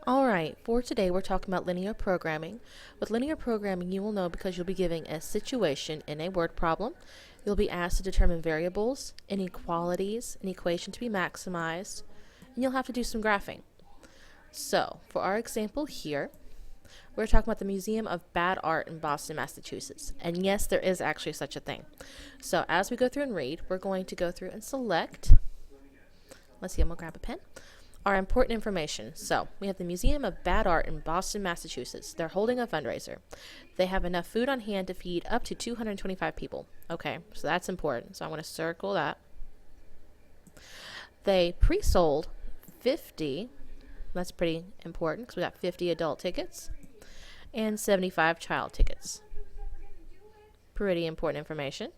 Alright, for today we're talking about linear programming. With linear programming, you will know because you'll be giving a situation in a word problem. You'll be asked to determine variables, inequalities, an equation to be maximized, and you'll have to do some graphing. So, for our example here, we're talking about the Museum of Bad Art in Boston, Massachusetts. And yes, there is actually such a thing. So, as we go through and read, we're going to go through and select, let's see, I'm going to grab a pen, our important information. So, we have the Museum of Bad Art in Boston, Massachusetts. They're holding a fundraiser. They have enough food on hand to feed up to 225 people. Okay, so that's important. So, I'm going to circle that. They pre-sold 50, that's pretty important because we got 50 adult tickets and 75 child tickets. Pretty important information.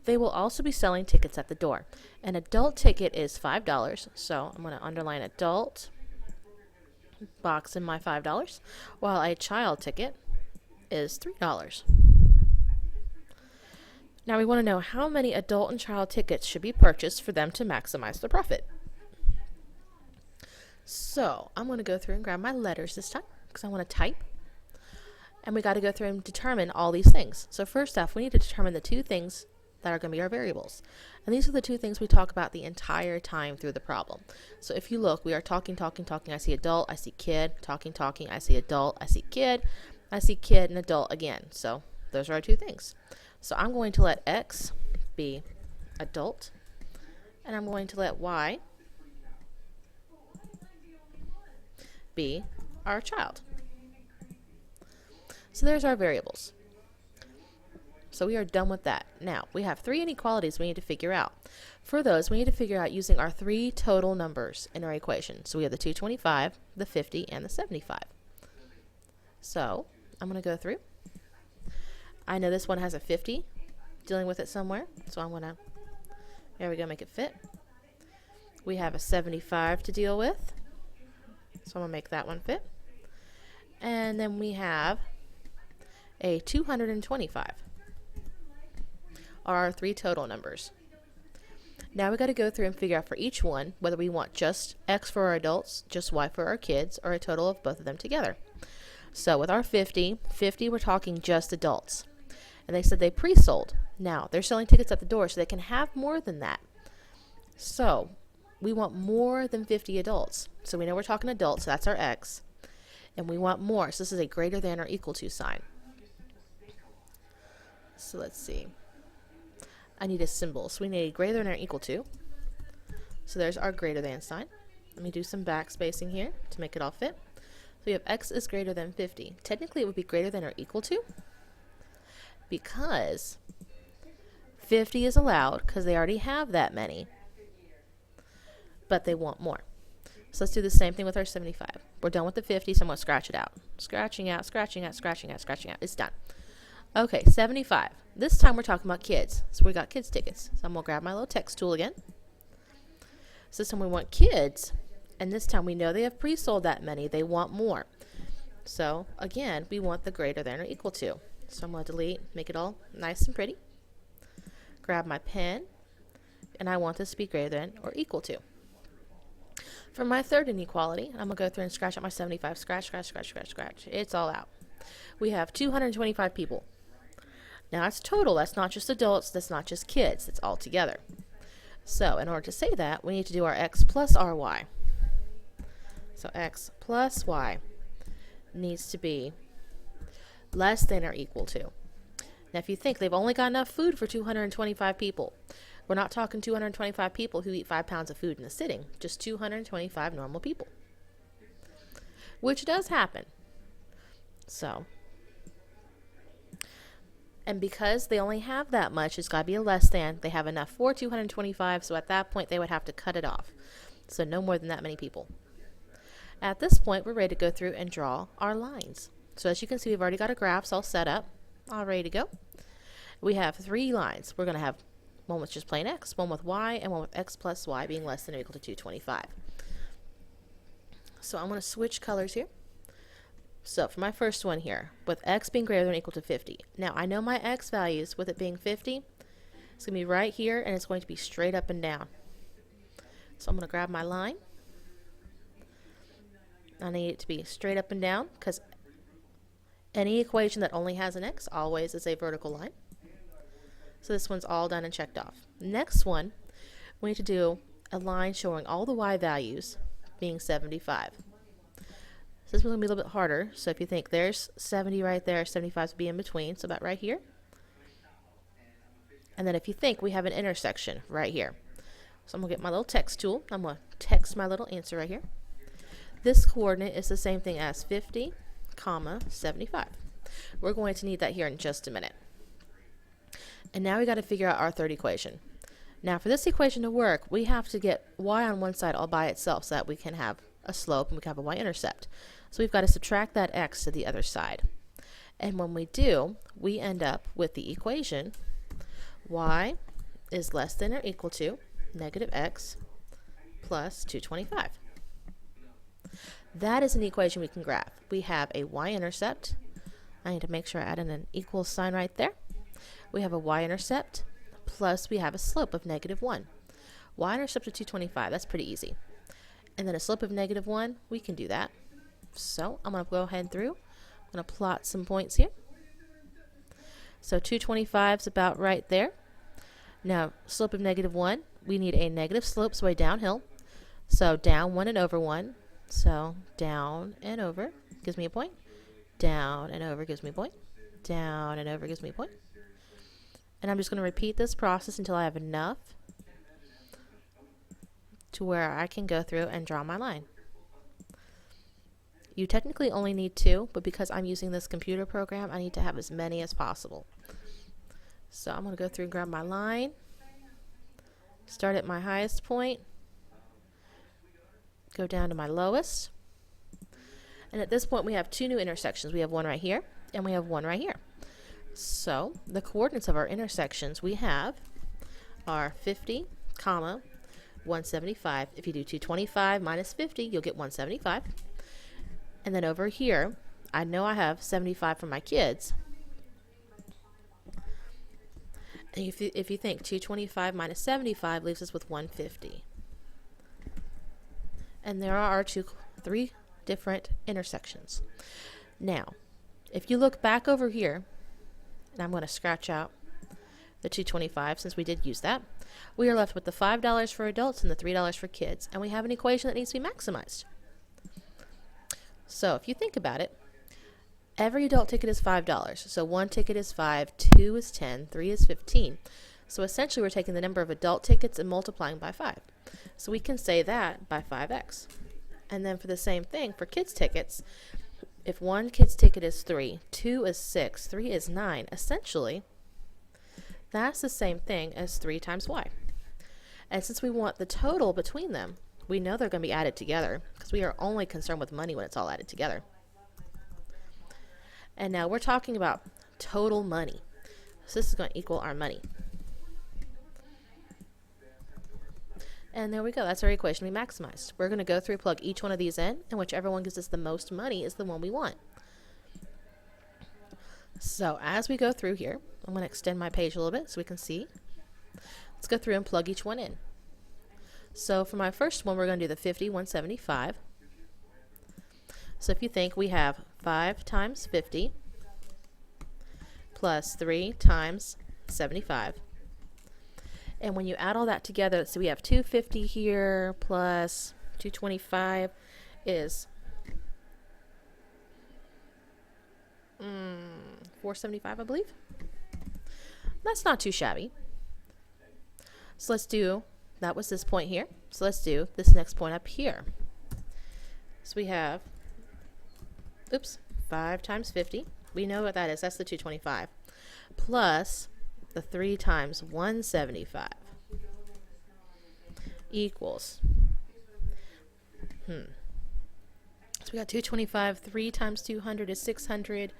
They will also be selling tickets at the door. An adult ticket is $5, so I'm going to underline adult, box in my $5, while a child ticket is $3. Now we want to know how many adult and child tickets should be purchased for them to maximize the profit. So I'm going to go through and grab my letters this time because I want to type. And we got to go through and determine all these things. So first off, we need to determine the two things that are going to be our variables. And these are the two things we talk about the entire time through the problem. So if you look, we are talking. I see adult, I see kid, talking, I see adult, I see kid, and adult again. So those are our two things. So I'm going to let X be adult, and I'm going to let Y be our child. So there's our variables. So we are done with that. Now, we have three inequalities we need to figure out. For those, we need to figure out using our three total numbers in our equation. So we have the 225, the 50, and the 75. So I'm going to go through. I know this one has a 50 dealing with it somewhere. So I'm going to, there we go, make it fit. We have a 75 to deal with. So I'm going to make that one fit. And then we have a 225 are our three total numbers. Now we got to go through and figure out for each one whether we want just X for our adults, just Y for our kids, or a total of both of them together. So with our 50 we're talking just adults. And they said they pre-sold. Now they're selling tickets at the door so they can have more than that. So we want more than 50 adults. So we know we're talking adults, so that's our X. And we want more, so this is a greater than or equal to sign. So let's see. I need a symbol. So we need a greater than or equal to. So there's our greater than sign. Let me do some backspacing here to make it all fit. So we have X is greater than 50. Technically it would be greater than or equal to because 50 is allowed because they already have that many, but they want more. So let's do the same thing with our 75. We're done with the 50, so I'm going to scratch it out. Scratching out. It's done. Okay, 75. This time we're talking about kids. So we got kids tickets. So I'm going to grab my little text tool again. So this time we want kids. And this time we know they have pre-sold that many. They want more. So again, we want the greater than or equal to. So I'm going to delete, make it all nice and pretty. Grab my pen. And I want this to be greater than or equal to. For my third inequality, I'm going to go through and scratch out my 75. Scratch. It's all out. We have 225 people. Now that's total. That's not just adults. That's not just kids. It's all together. So in order to say that, we need to do our X plus our Y. So X plus Y needs to be less than or equal to. Now if you think they've only got enough food for 225 people, we're not talking 225 people who eat 5 pounds of food in a sitting, just 225 normal people, which does happen. So, and because they only have that much, it's got to be a less than. They have enough for 225, so at that point they would have to cut it off. So no more than that many people. At this point, we're ready to go through and draw our lines. So as you can see, we've already got our graphs all set up, all ready to go. We have 3 lines. We're going to have one with just plain X, one with Y, and one with X plus Y being less than or equal to 225. So I'm going to switch colors here. So for my first one here, with X being greater than or equal to 50. Now I know my X values, with it being 50, it's going to be right here, and it's going to be straight up and down. So I'm going to grab my line, I need it to be straight up and down because any equation that only has an x always is a vertical line. So this one's all done and checked off. Next one, we need to do a line showing all the y values being 75. So this is going to be a little bit harder. So if you think there's 70 right there, 75 would be in between, so about right here. And then if you think we have an intersection right here. So I'm going to get my little text tool. I'm going to text my little answer right here. This coordinate is the same thing as 50, comma, 75. We're going to need that here in just a minute. And now we got to figure out our third equation. Now for this equation to work, we have to get y on one side all by itself so that we can have a slope and we can have a y-intercept. So we've got to subtract that x to the other side. And when we do, we end up with the equation y is less than or equal to negative x plus 225. That is an equation we can graph. We have a y-intercept. I need to make sure I add in an equal sign right there. We have a y-intercept plus we have a slope of negative 1. Y-intercept of 225, that's pretty easy. And then a slope of negative 1, we can do that. So I'm going to go ahead through. I'm going to plot some points here. So 225 is about right there. Now, slope of negative 1, we need a negative slope, so way downhill. So down 1 and over 1. So down and over gives me a point. Down and over gives me a point. Down and over gives me a point. And I'm just going to repeat this process until I have enough to where I can go through and draw my line. You technically only need 2, but because I'm using this computer program, I need to have as many as possible. So I'm going to go through and grab my line, start at my highest point, go down to my lowest, and at this point we have 2 new intersections. We have one right here, and we have one right here. So the coordinates of our intersections we have are 50, comma, 175. If you do 225 minus 50, you'll get 175. And then over here, I know I have 75 for my kids. And if you think 225 minus 75 leaves us with 150. And there are our 3 different intersections. Now, if you look back over here, and I'm going to scratch out the 225 since we did use that, we are left with the $5 for adults and the $3 for kids. And we have an equation that needs to be maximized. So if you think about it, every adult ticket is $5. So 1 ticket is 5, 2 is 10, 3 is 15. So essentially we're taking the number of adult tickets and multiplying by 5. So we can say that by 5x. And then for the same thing, for kids tickets, if 1 kid's ticket is 3, 2 is 6, 3 is 9, essentially that's the same thing as 3 times y. And since we want the total between them, we know they're going to be added together because we are only concerned with money when it's all added together. And now we're talking about total money. So this is going to equal our money. And there we go. That's our equation we maximized. We're going to go through, plug each one of these in, and whichever one gives us the most money is the one we want. So as we go through here, I'm going to extend my page a little bit so we can see. Let's go through and plug each one in. So for my first one, we're going to do the 50, 175. So if you think we have 5 times 50 plus 3 times 75. And when you add all that together, so we have 250 here plus 225 is 475, I believe. That's not too shabby. So let's do, that was this point here. So let's do this next point up here. So we have, 5 times 50. We know what that is. That's the 225. Plus the 3 times 175 equals, so we got 225, 3 times 200 is 600,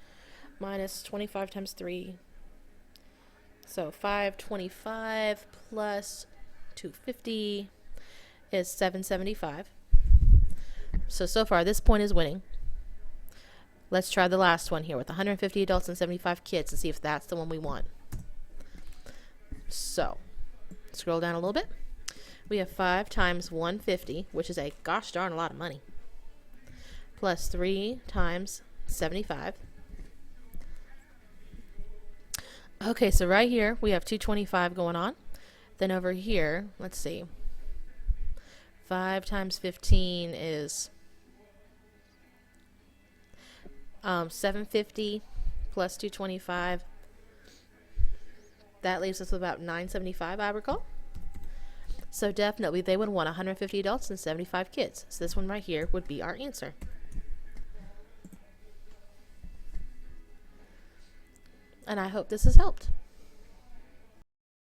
minus 25 times 3. So 525 plus 250 is 775. So far this point is winning. Let's try the last one here with 150 adults and 75 kids and see if that's the one we want. So, scroll down a little bit. We have 5 times 150, which is a gosh darn a lot of money. plus 3 times 75. Okay, so right here we have 225 going on. Then over here, let's see. 5 times 15 is 750 plus 225. That leaves us with about 975, I recall. So definitely they would want 150 adults and 75 kids. So this one right here would be our answer. And I hope this has helped.